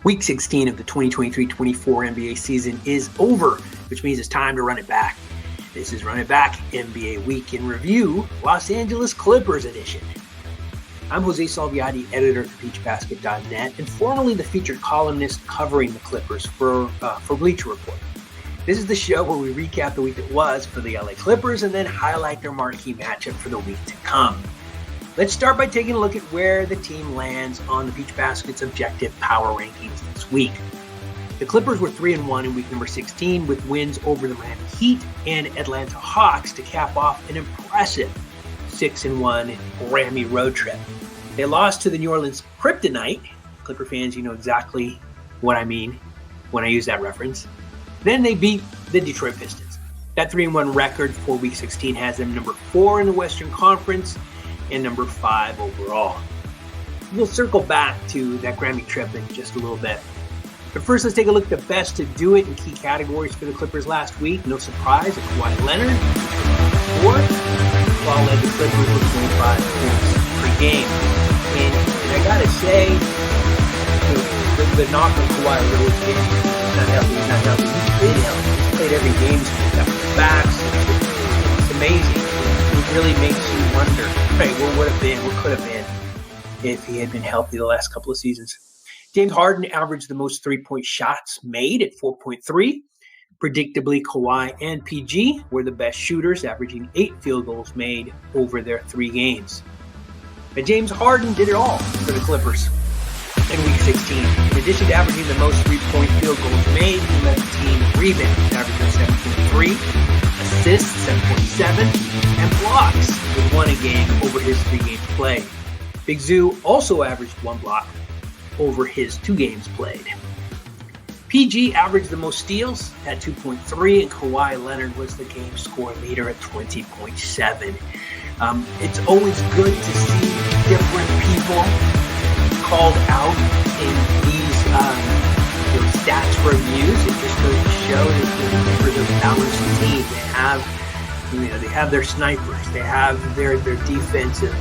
Week 16 of the 2023-24 NBA season is over, which means it's time to run it back. This is Run It Back, NBA Week in Review, Los Angeles Clippers edition. I'm Jose Salviati, editor at thepeachbasket.net, and formerly the featured columnist covering the Clippers for Bleacher Report. This is the show where we recap the week that was for the LA Clippers and then highlight their marquee matchup for the week to come. Let's start by taking a look at where the team lands on the Peach Basket's objective power rankings this week. The Clippers were 3-1 in week number 16 with wins over the Miami Heat and Atlanta Hawks to cap off an impressive 6-1 Grammy road trip. They lost to the New Orleans Kryptonite. Clipper fans, you know exactly what I mean when I use that reference. Then they beat the Detroit Pistons. That 3-1 record for week 16 has them number 4 in the Western Conference and number 5 overall. We'll circle back to that Grammy trip in just a little bit. But first, let's take a look at the best to do it in key categories for the Clippers last week. No surprise, it's Kawhi Leonard, 4, while led the Clippers with 25 points per game. And I gotta say, the knock on Kawhi really is he's not healthy. He played every game. He's got his backs. It's amazing. It really makes you wonder, right, what could have been if he had been healthy the last couple of seasons. James Harden averaged the most three-point shots made at 4.3. Predictably, Kawhi and PG were the best shooters, averaging 8 field goals made over their 3 games. But James Harden did it all for the Clippers in Week 16. In addition to averaging the most three-point field goals made, he led the team in rebounds, averaging 7.3, assists 7.7, and blocks with 1 a game over his 3 games played. Big Zoo also averaged 1 block over his 2 games played. PG averaged the most steals at 2.3, and Kawhi Leonard was the game score leader at 20.7. It's always good to see different people called out in these stats reviews. It just goes to show that the Clippers are a balanced team. They have their snipers, they have their defensive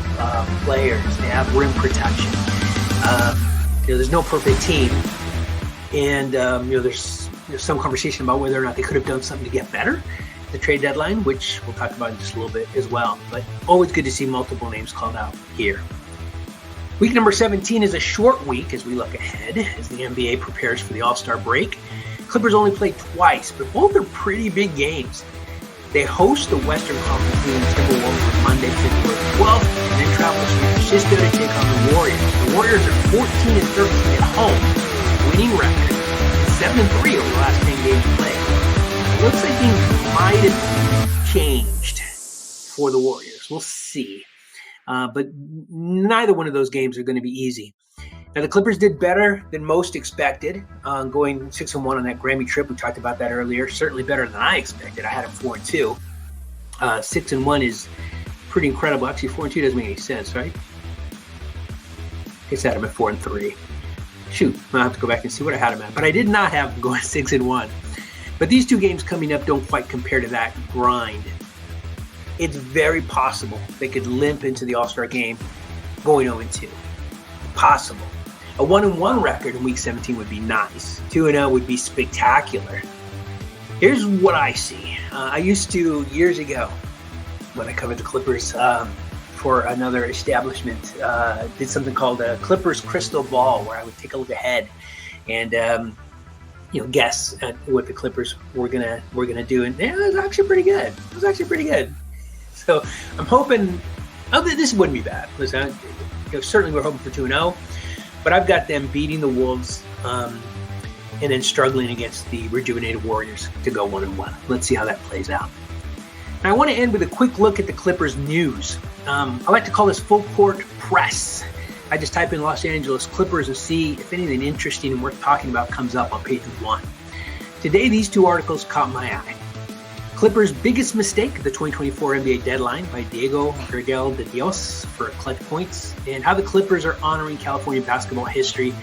players, they have rim protection. There's no perfect team, and there's some conversation about whether or not they could have done something to get better at the trade deadline, which we'll talk about in just a little bit as well. But always good to see multiple names called out here. Week number 17 is a short week as we look ahead as the NBA prepares for the All-Star break. Clippers only played twice, but both are pretty big games. They host the Western Conference leading Timberwolves on Monday, February 12th, and then travel to San Francisco to take on the Warriors. The Warriors are 14-13 at home, winning record, 7-3 over the last 10 games played. It looks like things might have changed for the Warriors. We'll see. But neither one of those games are going to be easy. Now, the Clippers did better than most expected, going 6-1 on that Grammy trip. We talked about that earlier. Certainly better than I expected. I had them 4-2. 6-1 is pretty incredible. Actually, 4-2 doesn't make any sense, right? I guess I had them at 4-3. Shoot, I'll have to go back and see what I had them at. But I did not have them going 6-1. But these 2 games coming up don't quite compare to that grind. It's very possible they could limp into the All-Star game going 0-2. Possible. A 1-1 record in Week 17 would be nice. 2-0 would be spectacular. Here's what I see. I used to, years ago, when I covered the Clippers for another establishment, did something called a Clippers Crystal Ball, where I would take a look ahead and guess at what the Clippers were gonna do. And it was actually pretty good. So I'm hoping this wouldn't be bad. Listen, certainly we're hoping for 2-0, but I've got them beating the Wolves and then struggling against the rejuvenated Warriors to go 1-1. Let's see how that plays out. Now, I want to end with a quick look at the Clippers news. I like to call this full court press. I just type in Los Angeles Clippers and see if anything interesting and worth talking about comes up on page 1. Today, these 2 articles caught my eye. Clippers' biggest mistake of the 2024 NBA deadline by Diego Rigel de Dios for Clutch Points, and how the Clippers are honoring California basketball history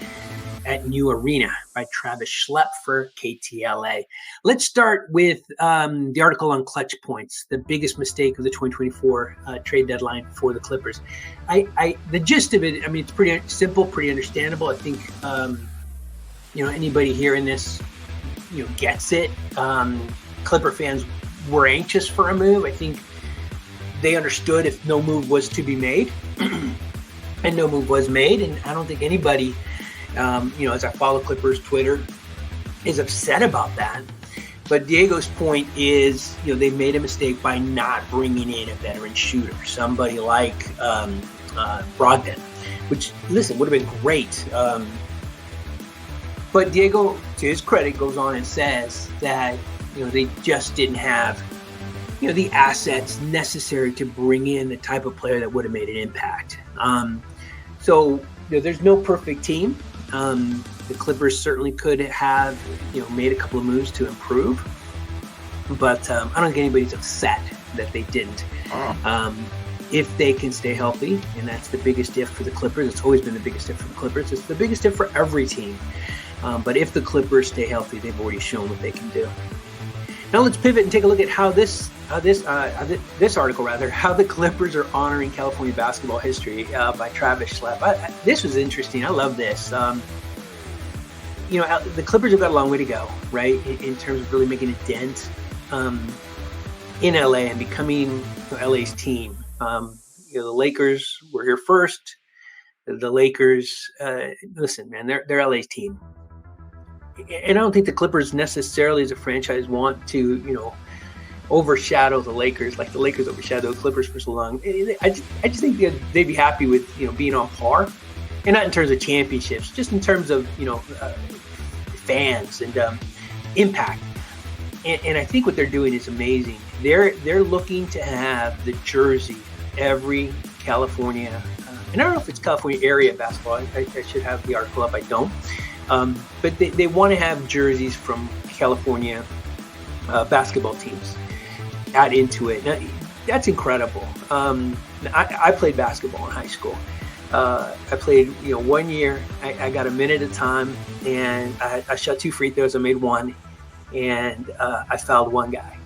at New Arena by Travis Schlepp for KTLA. Let's start with the article on clutch points, the biggest mistake of the 2024 trade deadline for the Clippers. The gist of it, I mean, it's pretty simple, pretty understandable. I think, anybody hearing this, gets it. Clipper fans were anxious for a move. I think they understood if no move was to be made. And no move was made, and I don't think anybody, as I follow Clippers Twitter, is upset about that. But Diego's point is, they made a mistake by not bringing in a veteran shooter, somebody like Brogdon, which, listen, would have been great. But Diego, to his credit, goes on and says that, they just didn't have, the assets necessary to bring in the type of player that would have made an impact. So there's no perfect team. The Clippers certainly could have, made a couple of moves to improve, but I don't think anybody's upset that they didn't. If they can stay healthy, and that's the biggest if for the Clippers. It's always been the biggest if for the Clippers. It's the biggest if for every team. But if the Clippers stay healthy, they've already shown what they can do. Now let's pivot and take a look at how this article, how the Clippers are honoring California basketball history by Travis Schlepp. This was interesting. I love this. The Clippers have got a long way to go, right, in terms of really making a dent in LA and becoming LA's team. The Lakers were here first. The Lakers, listen, man, they're LA's team. And I don't think the Clippers necessarily as a franchise want to, overshadow the Lakers like the Lakers overshadowed the Clippers for so long. I just think they'd be happy with, being on par. And not in terms of championships, just in terms of, fans and impact. And I think what they're doing is amazing. They're looking to have the jersey every California, and I don't know if it's California area basketball. I should have the article up. I don't. But they want to have jerseys from California basketball teams add into it. Now, that's incredible. I played basketball in high school. I played, 1 year. I got a minute at a time, and I shot 2 free throws. I made 1, and I fouled 1 guy.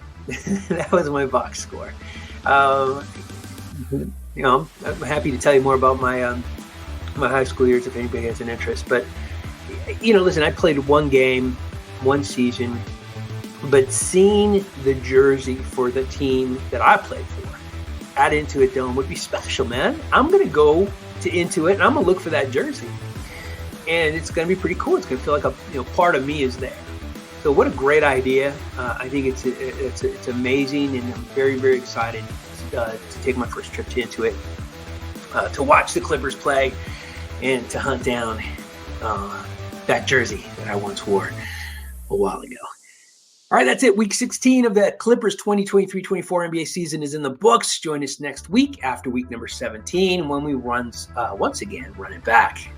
That was my box score. I'm happy to tell you more about my my high school years if anybody has an interest. But listen, I played 1 game, 1 season, but seeing the jersey for the team that I played for at Intuit Dome would be special, man. I'm going to go to Intuit and I'm going to look for that jersey. And it's going to be pretty cool. It's going to feel like a part of me is there. So what a great idea. I think it's amazing, and I'm very, very excited to take my first trip to Intuit, to watch the Clippers play and to hunt down that jersey that I once wore a while ago. All right, that's it. Week 16 of the Clippers 2023-24 NBA season is in the books. Join us next week after week number 17 when we once again run it back.